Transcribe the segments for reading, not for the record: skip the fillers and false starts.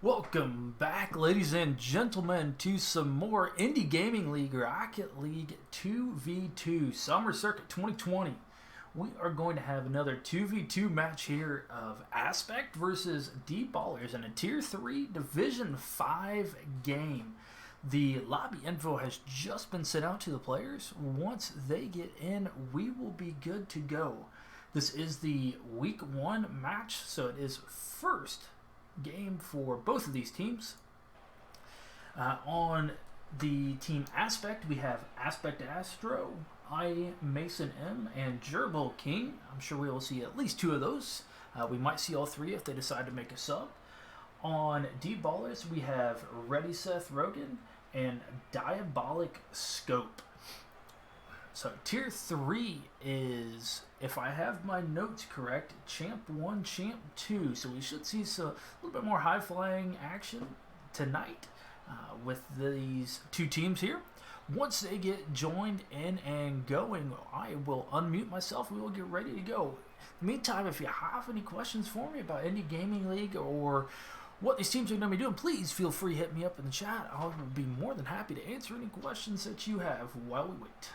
Welcome back, ladies and gentlemen, to some more Indy Gaming League or Rocket League 2v2 Summer Circuit 2020. We are going to have another 2v2 match here of Aspect versus Deeballers in a Tier 3 Division 5 game. The lobby info has just been sent out to the players. Once they get in, we will be good to go. This is the Week 1 match, so it is first game for both of these teams. On the team Aspect, we have Aspect Astro, I Mason M, and Gerbil King. I'm sure we will see at least two of those. We might see all three if they decide to make a sub. On Deeballers, we have Ready Seth Rogan and Diabolic Scope. So Tier 3 is, if I have my notes correct, Champ 1, Champ 2. So we should see a little bit more high-flying action tonight with these two teams here. Once they get joined in and going, I will unmute myself. We will get ready to go. In the meantime, if you have any questions for me about Indy Gaming League or what these teams are going to be doing, please feel free to hit me up in the chat. I will be more than happy to answer any questions that you have while we wait.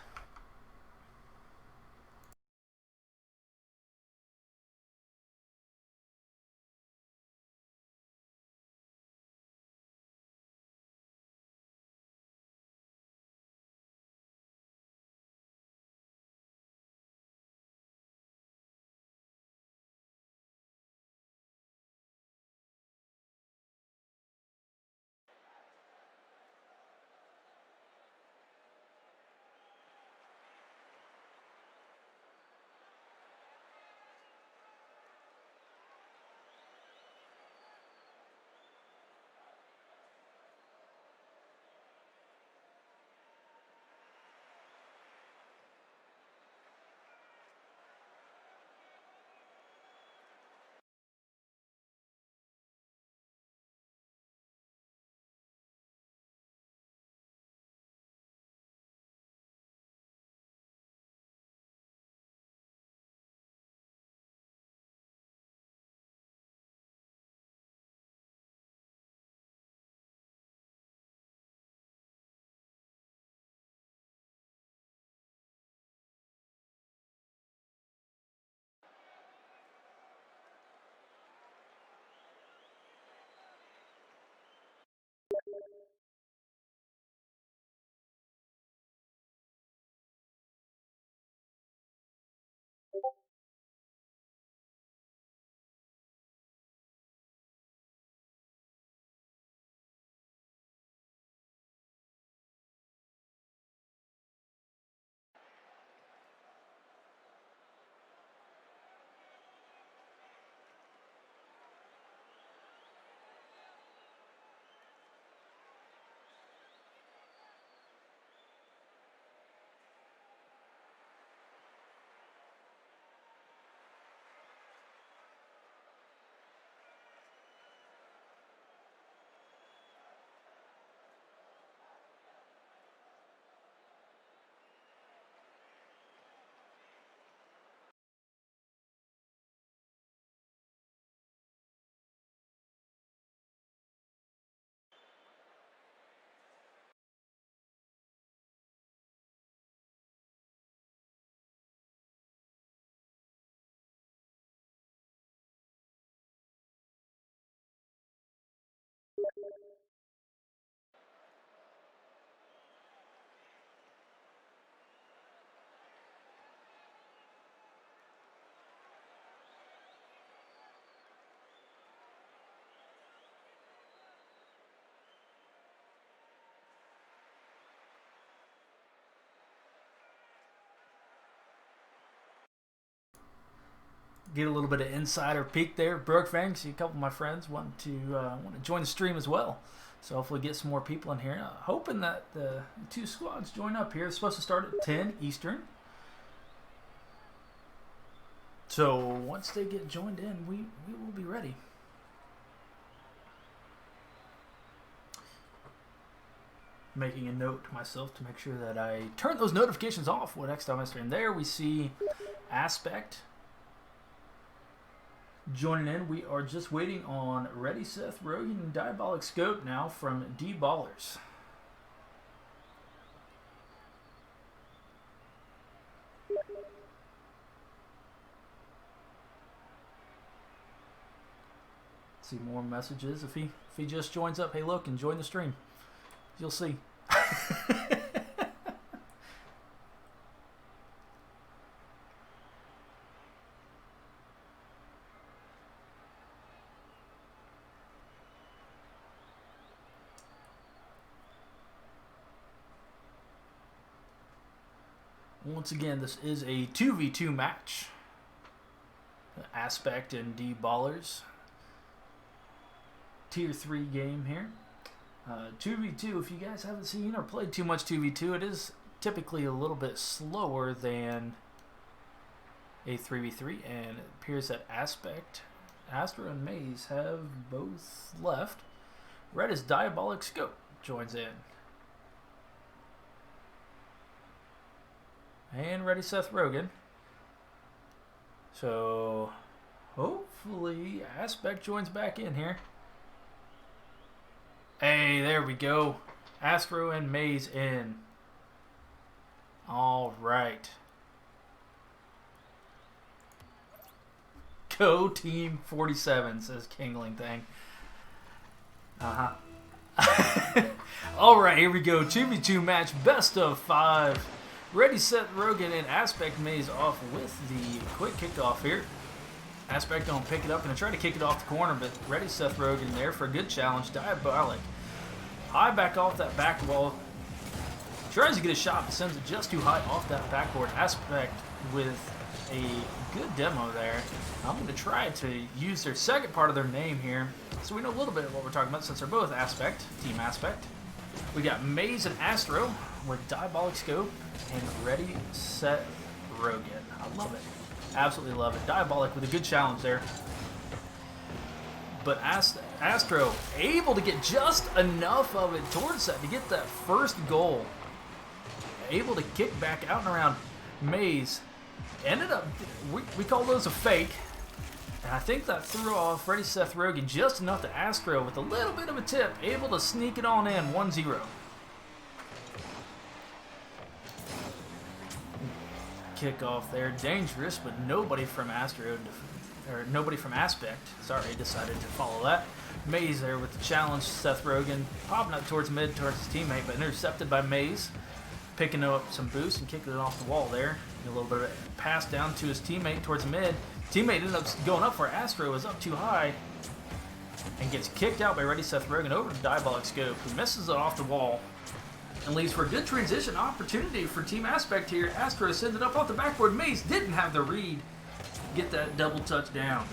Get a little bit of insider peek there. Brookfang, see a couple of my friends want to join the stream as well. So hopefully get some more people in here. Hoping that the two squads join up here. It's supposed to start at 10 Eastern. So once they get joined in, we will be ready. Making a note to myself to make sure that I turn those notifications off when next time I stream. There we see Aspect Joining in, we are just waiting on Ready Seth Rogen and Diabolic Scope now from Deeballers. See more messages if he just joins up. Hey, look, and join the stream. You'll see. Once again, this is a 2v2 match. Aspect and Deeballers. Tier 3 game here. 2v2, if you guys haven't seen or played too much 2v2, it is typically a little bit slower than a 3v3, and it appears that Aspect, Astro, and Maze have both left. Red is Diabolic Scope joins in. And Ready Seth Rogen. So hopefully Aspect joins back in here. Hey, there we go. Astro and Maze in. All right. Go Team 47, says Kingling Thing. All right, here we go. 2v2 match, best of 5. Ready, Seth Rogen, and Aspect Maze off with the quick kickoff here. Aspect don't pick it up, and try to kick it off the corner, but Ready, Seth Rogen there for a good challenge. Diabolic. High back off that back wall. Tries to get a shot, but sends it just too high off that backboard. Aspect with a good demo there. I'm going to try to use their second part of their name here, so we know a little bit of what we're talking about since they're both Aspect, Team Aspect. We got Maze and Astro with Diabolic Scope and Ready, Set, Rogen. I love it. Absolutely love it. Diabolic with a good challenge there. But Astro able to get just enough of it towards that to get that first goal. Able to kick back out and around. Maze ended up, we call those a fake. And I think that threw off Ready Seth Rogen just enough to Astro with a little bit of a tip. Able to sneak it on in 1-0. Kickoff there, dangerous, but nobody from Aspect, decided to follow that. Maze there with the challenge. Seth Rogen popping up towards mid, towards his teammate, but intercepted by Maze. Picking up some boost and kicking it off the wall there. A little bit of a pass down to his teammate towards mid. Teammate ended up going up for Astro, is up too high, and gets kicked out by Ready Seth Rogen over to Diabolic Scope, who misses it off the wall. And leaves for a good transition opportunity for Team Aspect here. Astro sends it up off the backboard. Maze didn't have the read. Get that double touchdown.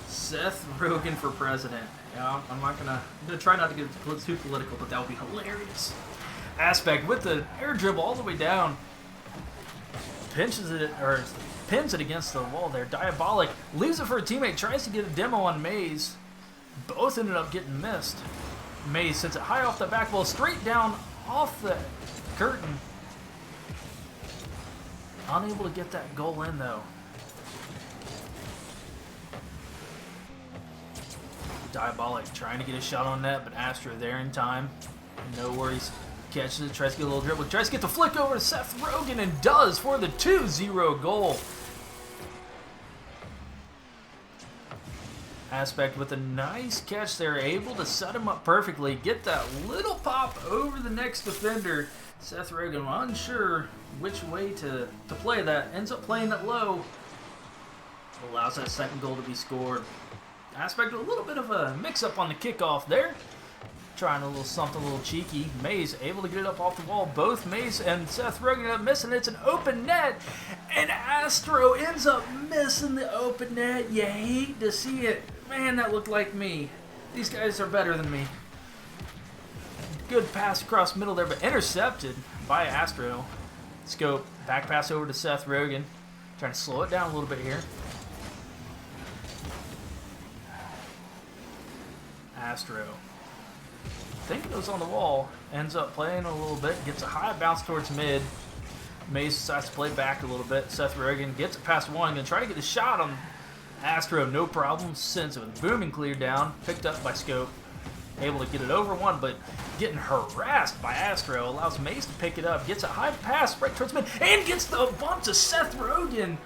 Seth Rogen for president. Yeah, I'm gonna try not to get too political, but that would be hilarious. Aspect with the air dribble all the way down. Pinches it, or pins it against the wall there. Diabolic leaves it for a teammate. Tries to get a demo on Maze. Both ended up getting missed. Maze sends it high off the back wall, straight down off the curtain. Unable to get that goal in though. Diabolic trying to get a shot on net, but Astro there in time. No worries. Catches it, tries to get a little dribble, tries to get the flick over to Seth Rogen, and does for the 2-0 goal. Aspect with a nice catch there, able to set him up perfectly, get that little pop over the next defender. Seth Rogen unsure which way to play that, ends up playing it low. Allows that second goal to be scored. Aspect with a little bit of a mix-up on the kickoff there. Trying a little something a little cheeky. Maze able to get it up off the wall. Both Maze and Seth Rogen end up missing. It's an open net. And Astro ends up missing the open net. You hate to see it. Man, that looked like me. These guys are better than me. Good pass across middle there, but intercepted by Astro. Scope. Back pass over to Seth Rogen. Trying to slow it down a little bit here. Astro. Thinking it was on the wall, ends up playing a little bit, gets a high bounce towards mid. Maze decides to play back a little bit. Seth Rogen gets it past one. Going to try to get a shot on Astro. No problem. Sends it with booming clear down. Picked up by Scope. Able to get it over one, but getting harassed by Astro. Allows Maze to pick it up. Gets a high pass right towards mid. And gets the bump to Seth Rogen.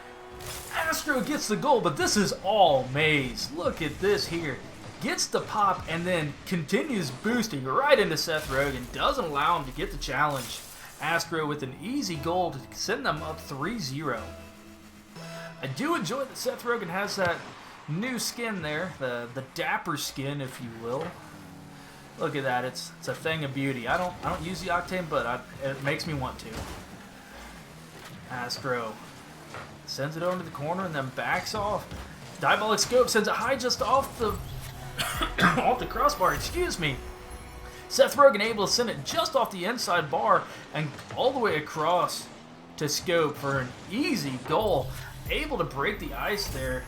Astro gets the goal, but this is all Maze. Look at this here. Gets the pop and then continues boosting right into Seth Rogen. Doesn't allow him to get the challenge. Astro with an easy goal to send them up 3-0. I do enjoy that Seth Rogen has that new skin there, the dapper skin, if you will. Look at that, it's a thing of beauty. I don't use the Octane, but it makes me want to. Astro sends it over to the corner and then backs off. Diabolic Scope sends it high just off the off the crossbar, excuse me. Seth Rogen able to send it just off the inside bar and all the way across to Scope for an easy goal. Able to break the ice there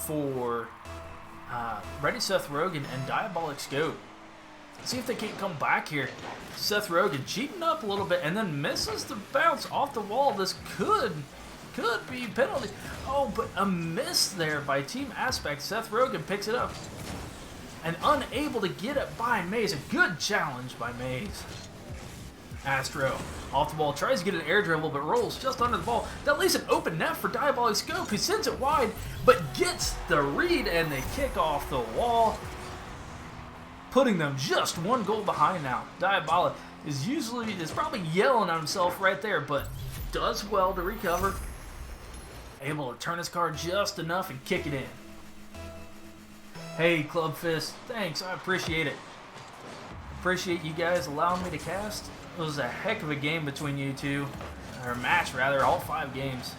for Ready Seth Rogen and Diabolic Scope. See if they can't come back here. Seth Rogen cheating up a little bit and then misses the bounce off the wall. This could be penalty. Oh, but a miss there by Team Aspect. Seth Rogen picks it up and unable to get it by Maze. A good challenge by Maze. Astro off the ball, tries to get an air dribble, but rolls just under the ball. That leaves an open net for Diabolic Scope, who sends it wide, but gets the read and they kick off the wall, putting them just one goal behind now. Diabolic is probably yelling at himself right there, but does well to recover. Able to turn his card just enough and kick it in. Hey, Club Fist, thanks, I appreciate it. Appreciate you guys allowing me to cast. It was a heck of a game between you two, or match rather, all 5 games.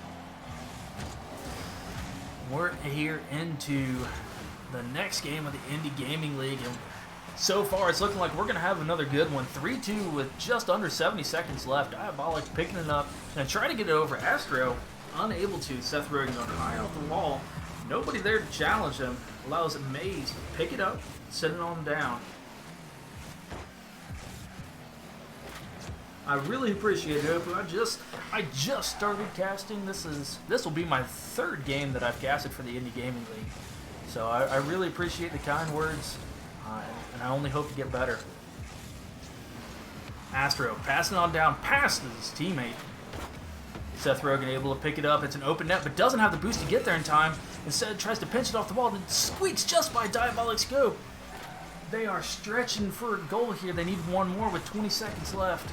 We're here into the next game of the Indy Gaming League, and so far it's looking like we're going to have another good one. 3-2 with just under 70 seconds left. Diabolic picking it up and trying to get it over. Astro unable to. Seth Rogen going high off the wall. Nobody there to challenge him. Allows Maze to pick it up, send it on down. I really appreciate it. I just started casting. This will be my 3rd game that I've casted for the Indie Gaming League. So I really appreciate the kind words, and I only hope to get better. Astro passing on down past his teammate. Seth Rogen able to pick it up. It's an open net, but doesn't have the boost to get there in time. Instead, tries to pinch it off the wall, and squeaks just by Diabolic Scope. They are stretching for a goal here. They need one more with 20 seconds left.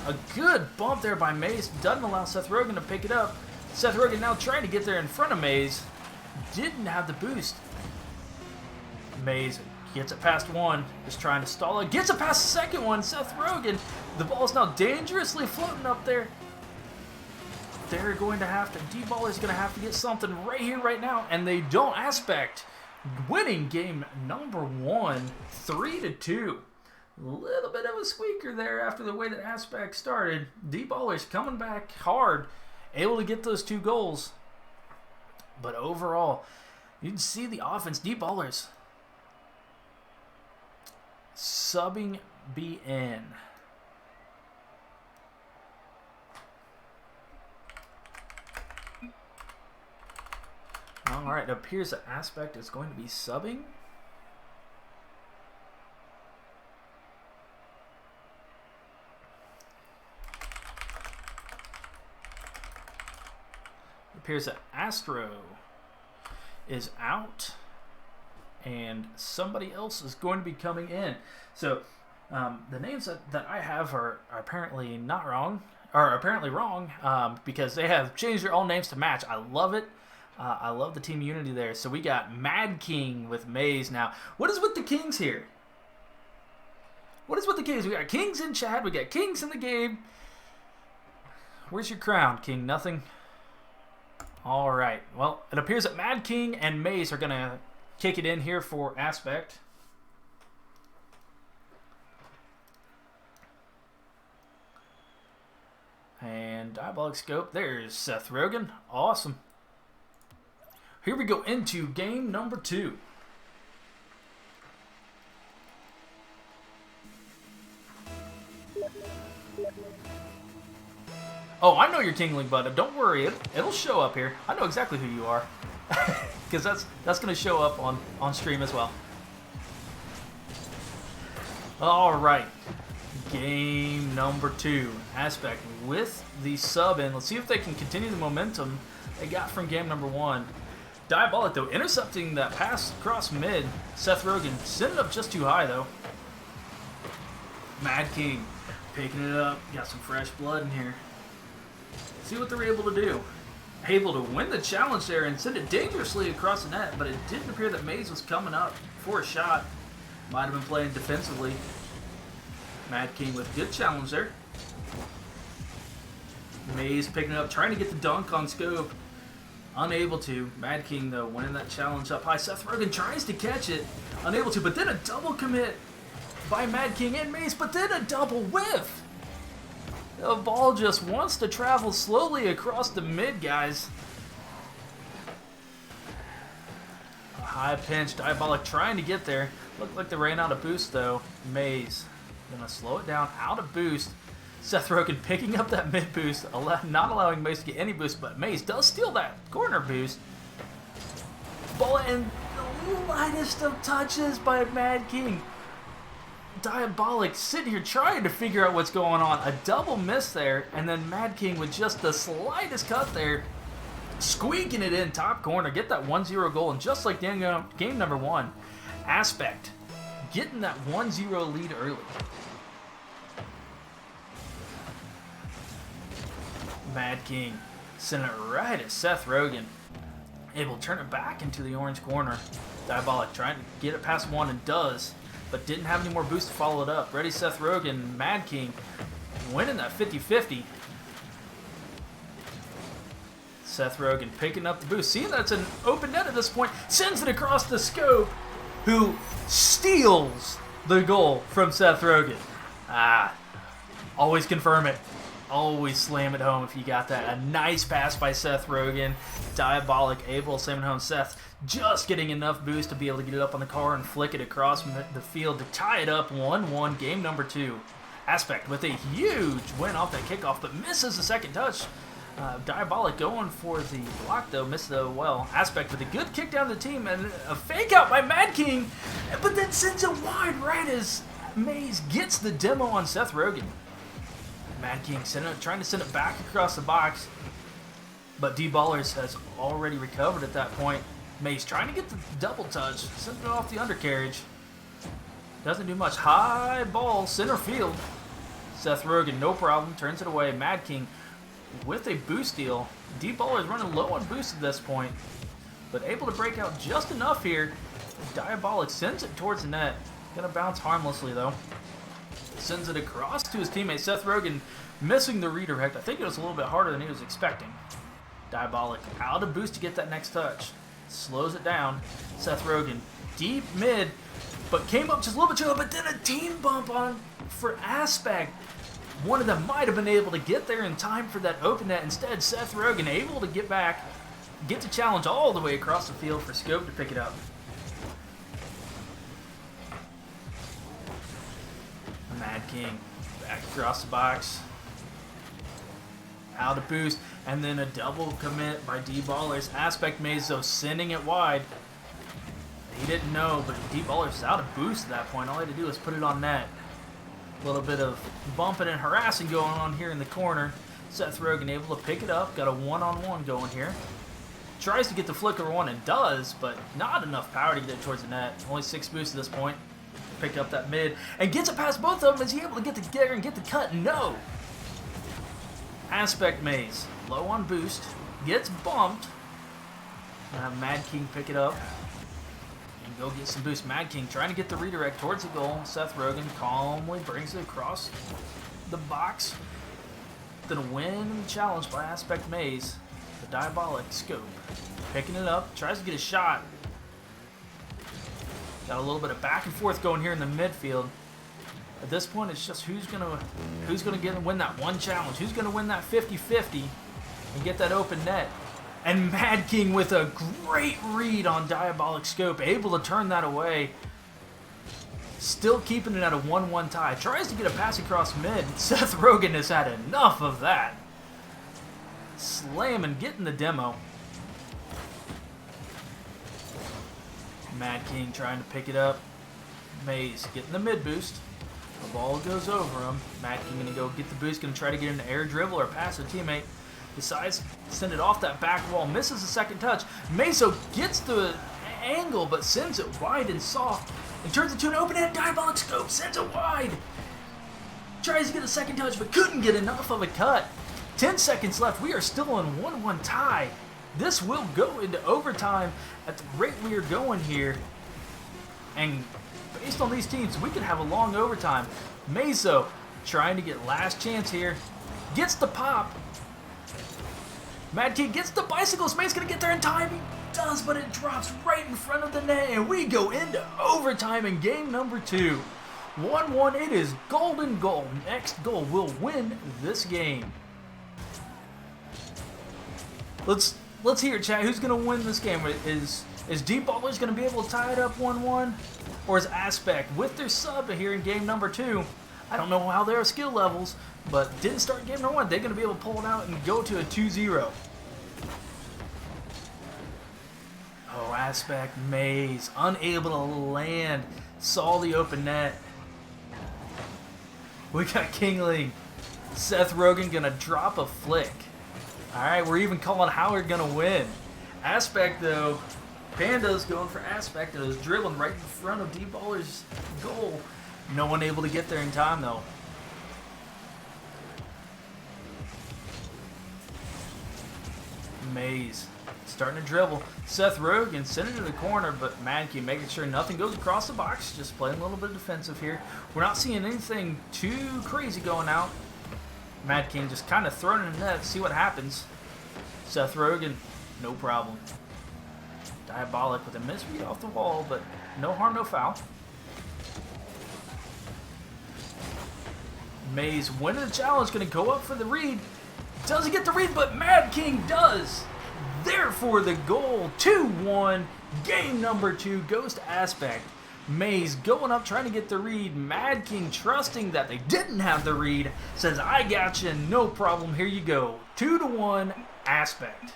A good bump there by Maze. Doesn't allow Seth Rogen to pick it up. Seth Rogen now trying to get there in front of Maze. Didn't have the boost. Maze gets it past one. Is trying to stall it. Gets it past the second one. Seth Rogen. The ball is now dangerously floating up there. They're going to have to. Deeballers going to have to get something right here, right now. And they don't. Aspect winning game number 1. 3-2. Little bit of a squeaker there after the way that Aspect started. Deeballers coming back hard, able to get those 2 goals. But overall, you can see the offense. Deeballers subbing BN. All right, it appears that Aspect is going to be subbing. Appears that Astro is out and somebody else is going to be coming in. So the names that I have are apparently not wrong, or apparently wrong, because they have changed their own names to match. I love it. I love the team unity there. So we got Mad King with Maze now. What is with the Kings here? What is with the Kings? We got Kings in chat. We got Kings in the game. Where's your crown, King? Nothing. All right. Well, it appears that Mad King and Maze are going to kick it in here for Aspect. And Diabolic Scope. There's Seth Rogen. Awesome. Here we go into game number 2. Oh, I know you're tingling, bud. Don't worry, it'll show up here. I know exactly who you are, because that's gonna show up on stream as well. All right, game number 2. Aspect with the sub in. Let's see if they can continue the momentum they got from game number 1. Deeballers, though, intercepting that pass across mid. Seth Rogen sent it up just too high, though. Mad King picking it up. Got some fresh blood in here. See what they're able to do. Able to win the challenge there and send it dangerously across the net, but it didn't appear that Mays was coming up for a shot. Might have been playing defensively. Mad King with a good challenge there. Mays picking it up, trying to get the dunk on Scope. Unable to. Mad King, though, winning that challenge up high. Seth Rogen tries to catch it. Unable to, but then a double commit by Mad King and Mays, but then a double whiff. The ball just wants to travel slowly across the mid, guys. A high pinch. Deeballers trying to get there. Looked like they ran out of boost, though. Mays gonna slow it down. Out of boost. Seth Rogen picking up that mid boost, not allowing Mays to get any boost, but Mays does steal that corner boost. Ball in the lightest of touches by Mad King. Deeballers sitting here trying to figure out what's going on. A double miss there, and then Mad King with just the slightest cut there, squeaking it in top corner, get that 1-0 goal, and just like game number 1, Aspect getting that 1-0 lead early. Mad King sent it right at Seth Rogen. Able to turn it back into the orange corner. Deeballers trying to get it past one and does, but didn't have any more boost to follow it up. Ready Seth Rogen, Mad King winning that 50-50. Seth Rogen picking up the boost. Seeing that's an open net at this point, sends it across the Scope, who steals the goal from Seth Rogen. Always confirm it. Always slam it home if you got that. A nice pass by Seth Rogen. Deeballers able to slam it home. Seth just getting enough boost to be able to get it up on the car and flick it across the field to tie it up 1-1, game number 2. Aspect with a huge win off that kickoff, but misses the second touch. Deeballers going for the block, though. Missed the well. Aspect with a good kick down the team and a fake out by Mad King, but then sends it wide right as Mays gets the demo on Seth Rogen. Mad King trying to send it back across the box, but Deeballers has already recovered at that point. Mays trying to get the double touch, sends it off the undercarriage. Doesn't do much. High ball, center field. Seth Rogen, no problem, turns it away. Mad King with a boost steal. Deeballers running low on boost at this point, but able to break out just enough here. Deeballers sends it towards the net. Gonna bounce harmlessly, though. Sends it across to his teammate. Seth Rogen missing the redirect. I think it was a little bit harder than he was expecting. Deeballers out of boost to get that next touch. Slows it down. Seth Rogen deep mid, but came up just a little bit too low, but then a team bump on for Aspect. One of them might have been able to get there in time for that open net. Instead, Seth Rogen able to get back, get the challenge all the way across the field for Scope to pick it up. Mad King back across the box. Out of boost, and then a double commit by Deeballers. Aspect Mays, though, sending it wide. He didn't know, but Deeballers is out of boost at that point. All he had to do was put it on net. A little bit of bumping and harassing going on here in the corner. Seth Rogen able to pick it up. Got a one-on-one going here. Tries to get the flicker one and does, but not enough power to get it towards the net. Only 6 boosts at this point. Pick up that mid and gets it past both of them. Is he able to get together and get the cut? No. Aspect Mays low on boost, gets bumped. Mad King pick it up and go get some boost. Mad King trying to get the redirect towards the goal. Seth Rogen calmly brings it across the box. Gonna win the challenge by Aspect Mays. The Deeballers Scope picking it up, tries to get a shot. Got a little bit of back and forth going here in the midfield. At this point, it's just who's gonna win that one challenge. Who's gonna win that 50-50 and get that open net? And Mad King with a great read on Deeballers Scope, able to turn that away. Still keeping it at a 1-1 tie. Tries to get a pass across mid. Seth Rogen has had enough of that. slamming, getting the demo. Mad King trying to pick it up. Maze getting the mid boost. The ball goes over him. Mad King going to go get the boost, going to try to get an air dribble or pass a teammate. Decides to send it off that back wall, misses the second touch. Meso gets the angle, but sends it wide and soft. And turns it to an open-hand diabolic scope, sends it wide. Tries to get a second touch, but couldn't get enough of a cut. 10 seconds left. We are still in 1-1 tie. This will go into overtime at the rate we are going here. And based on these teams, we could have a long overtime. Meso trying to get last chance here. Gets the pop. Mad King gets the bicycles. May's going to get there in time. He does, but it drops right in front of the net. And we go into overtime in game number 2. 1-1. It is golden goal. Next goal will win this game. Let's hear it, chat. Who's going to win this game? Is Deeballers going to be able to tie it up 1-1? Or is Aspect with their sub here in game number 2? I don't know how their skill levels, but didn't start game number 1. They're going to be able to pull it out and go to a 2-0. Oh, Aspect, Maze, unable to land. Saw the open net. We got Kingling. Seth Rogen going to drop a flick. Alright, we're even calling Howard going to win. Aspect, though, Panda's going for Aspect, and is dribbling right in front of Deeballers' goal. No one able to get there in time, though. Maze starting to dribble. Seth Rogen sending it to the corner, but Mad King making sure nothing goes across the box. Just playing a little bit defensive here. We're not seeing anything too crazy going out. Mad King just kind of throwing it in the net, see what happens. Seth Rogen, no problem. Diabolic with a misread off the wall, but no harm, no foul. Maze winning the challenge, going to go up for the read. Doesn't get the read, but Mad King does. Therefore, the goal, 2-1. Game number 2 goes to Aspect. Maze going up, trying to get the read. Mad King trusting that they didn't have the read. Says, I got you, no problem, here you go. 2-1, Aspect.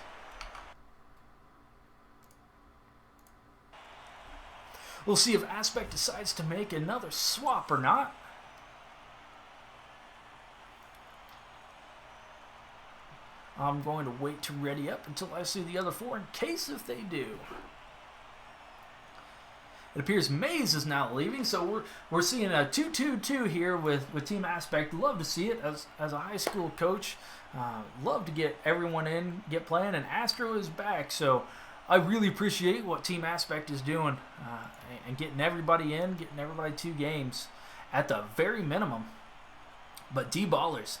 We'll see if Aspect decides to make another swap or not. I'm going to wait to ready up until I see the other 4 in case if they do. It appears Maze is now leaving, so we're seeing a 2-2-2 here with Team Aspect. Love to see it as a high school coach. Love to get everyone in, get playing, and Astro is back. So I really appreciate what Team Aspect is doing and getting everybody in, getting everybody 2 games at the very minimum. But Deeballers,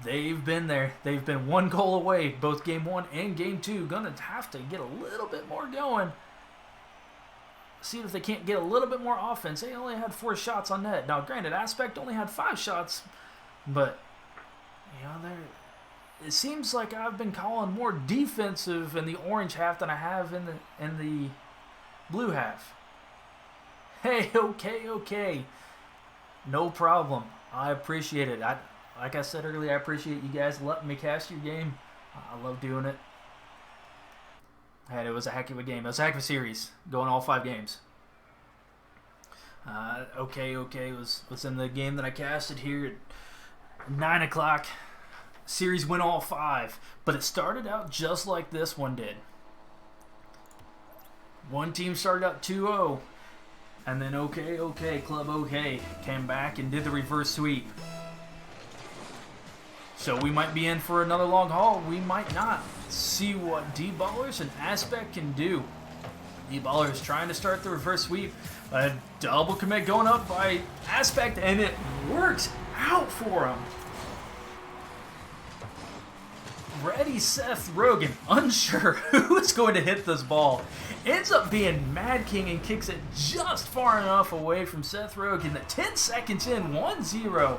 they've been there. They've been 1 goal away, both game 1 and game 2. Gonna have to get a little bit more going. See if they can't get a little bit more offense. They only had 4 shots on net. Now, granted, Aspect only had 5 shots, but you know, it seems like I've been calling more defensive in the orange half than I have in the blue half. Hey, okay. No problem. I appreciate it. Like I said earlier, I appreciate you guys letting me cast your game. I love doing it. And it was a heck of a game. It was a heck of a series, going all 5 games. Okay was in the game that I casted here at 9 o'clock. Series went all 5, but it started out just like this one did. One team started out 2-0, and then Club OK came back and did the reverse sweep. So we might be in for another long haul. We might not. See what Deeballers and Aspect can do. Deeballers trying to start the reverse sweep. A double commit going up by Aspect, and it works out for him. Ready Seth Rogen, unsure who is going to hit this ball. Ends up being Mad King and kicks it just far enough away from Seth Rogen that 10 seconds in, 1-0.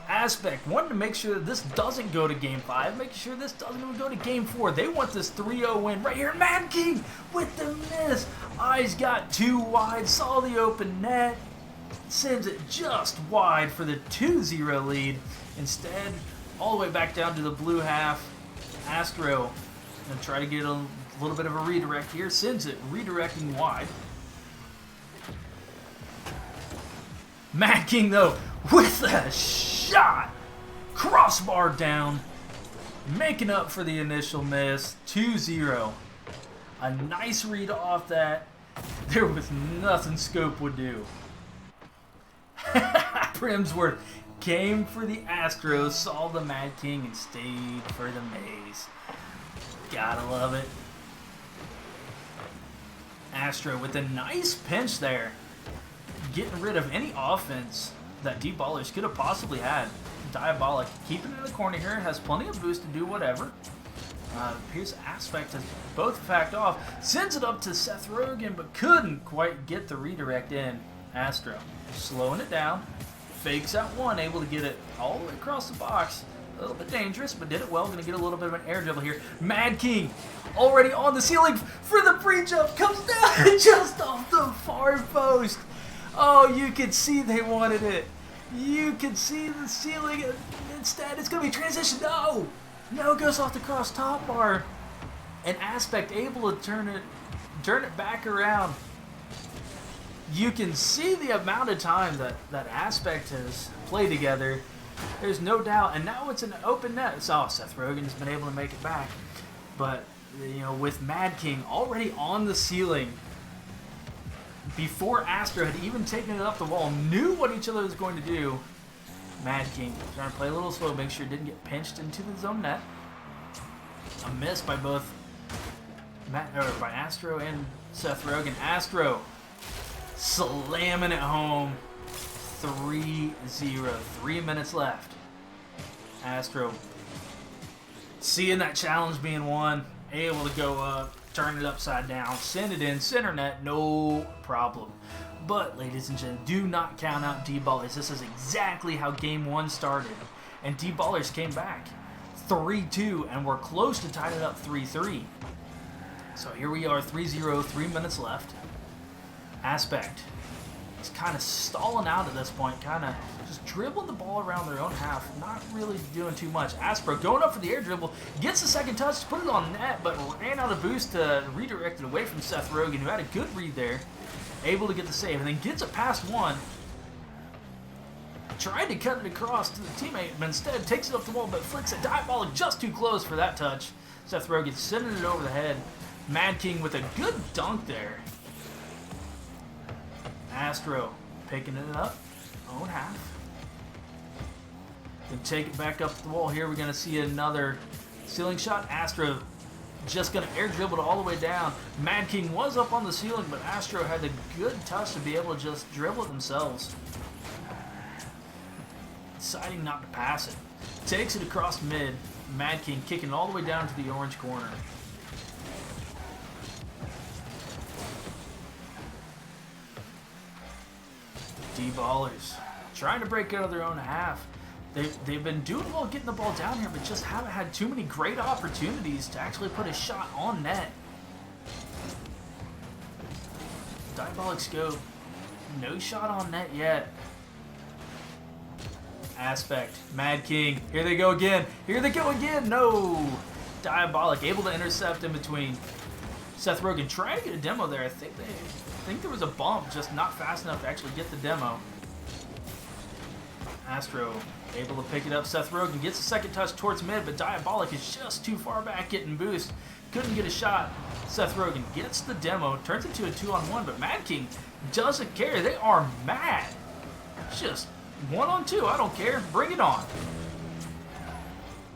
Aspect wanted to make sure that this doesn't go to Game 5, making sure this doesn't even go to Game 4. They want this 3-0 win right here. Mad King with the miss. Eyes got too wide, saw the open net, sends it just wide for the 2-0 lead. Instead, all the way back down to the blue half. Astro gonna try to get a little bit of a redirect here. Sends it redirecting wide. Mad King, though, with a shot. Crossbar down. Making up for the initial miss. 2-0. A nice read off that. There was nothing Scope would do. Primsworth came for the Astros, saw the Mad King, and stayed for the maze. Gotta love it. Astro with a nice pinch there. Getting rid of any offense that Deeballers could have possibly had. Diabolic keeping it in the corner here. Has plenty of boost to do whatever. Here's Aspect has both backed off. Sends it up to Seth Rogen, but couldn't quite get the redirect in. Astro slowing it down. Fakes out one, able to get it all the way across the box. A little bit dangerous, but did it well. Going to get a little bit of an air dribble here. Mad King already on the ceiling for the pre-jump. Comes down just off the far post. Oh, you could see they wanted it. You could see the ceiling. Instead, it's going to be transition. No! No, goes off the cross top bar. And Aspect able to turn it back around. You can see the amount of time that Aspect has played together. There's no doubt. And now it's an open net. So Seth Rogen's been able to make it back. But, you know, with Mad King already on the ceiling, before Astro had even taken it up the wall, knew what each other was going to do. Mad King trying to play a little slow, make sure it didn't get pinched into the zone net. A miss by both by Astro and Seth Rogen. Astro slamming it home. 3-0. 3 minutes left. Astro seeing that challenge being won, able to go up, turn it upside down, send it in, center net, no problem. But, ladies and gentlemen, do not count out Deeballers. This is exactly how Game 1 started. And Deeballers came back 3-2, and we're close to tying it up 3-3. So here we are, 3-0, 3 minutes left. Aspect is kind of stalling out at this point, kind of just dribbling the ball around their own half, not really doing too much. Astro going up for the air dribble, gets the second touch, put it on net, but ran out of boost to redirect it away from Seth Rogen, who had a good read there. Able to get the save, and then gets it past one. Tried to cut it across to the teammate, but instead takes it up the wall, but flicks it. Diabolic just too close for that touch. Seth Rogen sending it over the head. Mad King with a good dunk there. Astro picking it up. Own half. Then take it back up the wall here. We're going to see another ceiling shot. Astro just going to air dribble it all the way down. Mad King was up on the ceiling, but Astro had the good touch to be able to just dribble it themselves. Deciding not to pass it. Takes it across mid. Mad King kicking it all the way down to the orange corner. Deeballers trying to break out of their own half. They've been doing well getting the ball down here, but just haven't had too many great opportunities to actually put a shot on net. Diabolic scope. No shot on net yet. Aspect. Mad King. Here they go again. Here they go again. No. Diabolic able to intercept in between. Seth Rogen trying to get a demo there. I think there was a bump, just not fast enough to actually get the demo. Astro able to pick it up. Seth Rogen gets a second touch towards mid, but Diabolic is just too far back getting boost. Couldn't get a shot. Seth Rogen gets the demo, turns it to a 2-on-1, but Mad King doesn't care. They are mad. Just 1-on-2. I don't care. Bring it on.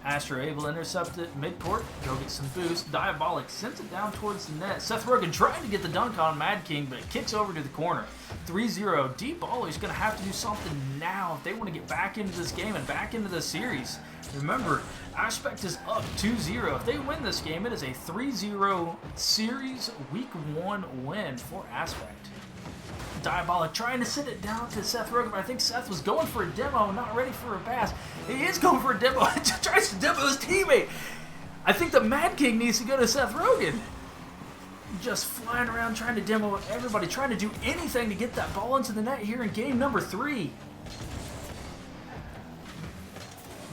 Astro able to intercept it midcourt. Go get some boost. Diabolic sends it down towards the net. Seth Rogen trying to get the dunk on Mad King, but it kicks over to the corner. 3-0. Deeballers going to have to do something now if they want to get back into this game and back into the series. Remember, Aspect is up 2-0. If they win this game, it is a 3-0 series week 1 win for Aspect. Diabolic trying to send it down to Seth Rogen, but I think Seth was going for a demo, not ready for a pass. He is going for a demo. Tries to demo his teammate. I think the Mad King needs to go to Seth Rogen. Just flying around trying to demo everybody, trying to do anything to get that ball into the net here in game number 3.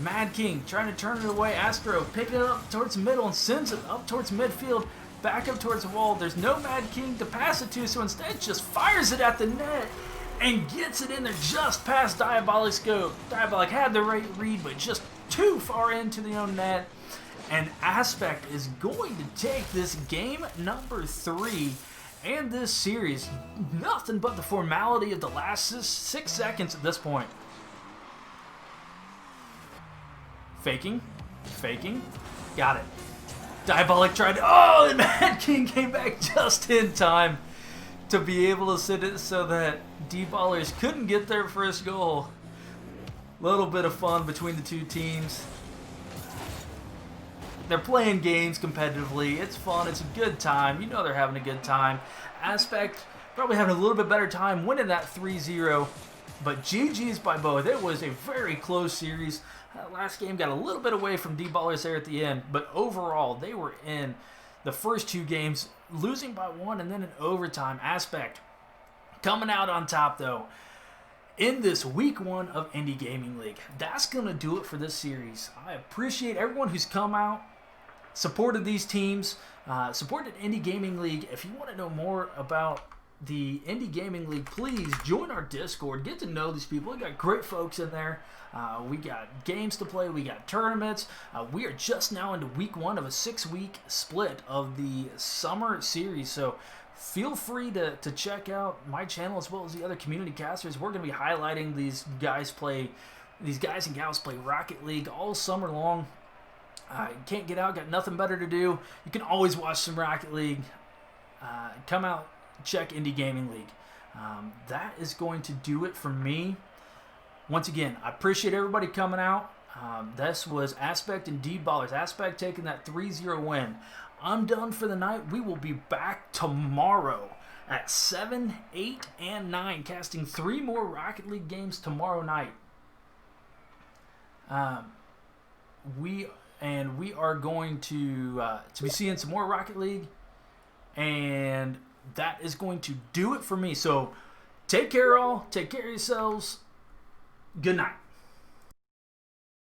Mad King trying to turn it away. Astro picking it up towards the middle and sends it up towards midfield. Back up towards the wall. There's no Mad King to pass it to, so instead just fires it at the net and gets it in there just past Deeballers' scope. Deeballers had the right read, but just too far into the own net. And Aspect is going to take this game number 3 and this series. Nothing but the formality of the last 6 seconds at this point. Faking. Got it. Diabolic tried to, and Mad King came back just in time to be able to sit it so that Deeballers couldn't get their first goal. Little bit of fun between the two teams. They're playing games competitively. It's fun. It's a good time. You know they're having a good time. Aspect probably having a little bit better time winning that 3-0. But GG's by both. It was a very close series. Last game got a little bit away from Deeballers there at the end. But overall, they were in the first 2 games, losing by 1 and then in overtime. Aspect coming out on top, though, in this week 1 of Indy Gaming League. That's going to do it for this series. I appreciate everyone who's come out, supported these teams, supported Indy Gaming League. If you want to know more about the Indy Gaming League, please join our Discord. Get to know these people. We got great folks in there. We got games to play. We got tournaments. We are just now into week 1 of a 6-week split of the summer series. So feel free to check out my channel as well as the other community casters. We're going to be highlighting these guys and gals play Rocket League all summer long. Can't get out, got nothing better to do. You can always watch some Rocket League. Come out, check Indy Gaming League. That is going to do it for me. Once again, I appreciate everybody coming out. This was Aspect and Deeballers. Aspect taking that 3-0 win. I'm done for the night. We will be back tomorrow at 7, 8, and 9, casting 3 more Rocket League games tomorrow night. We are going to be seeing some more Rocket League, and that is going to do it for me. So take care, all. Take care of yourselves. Good night.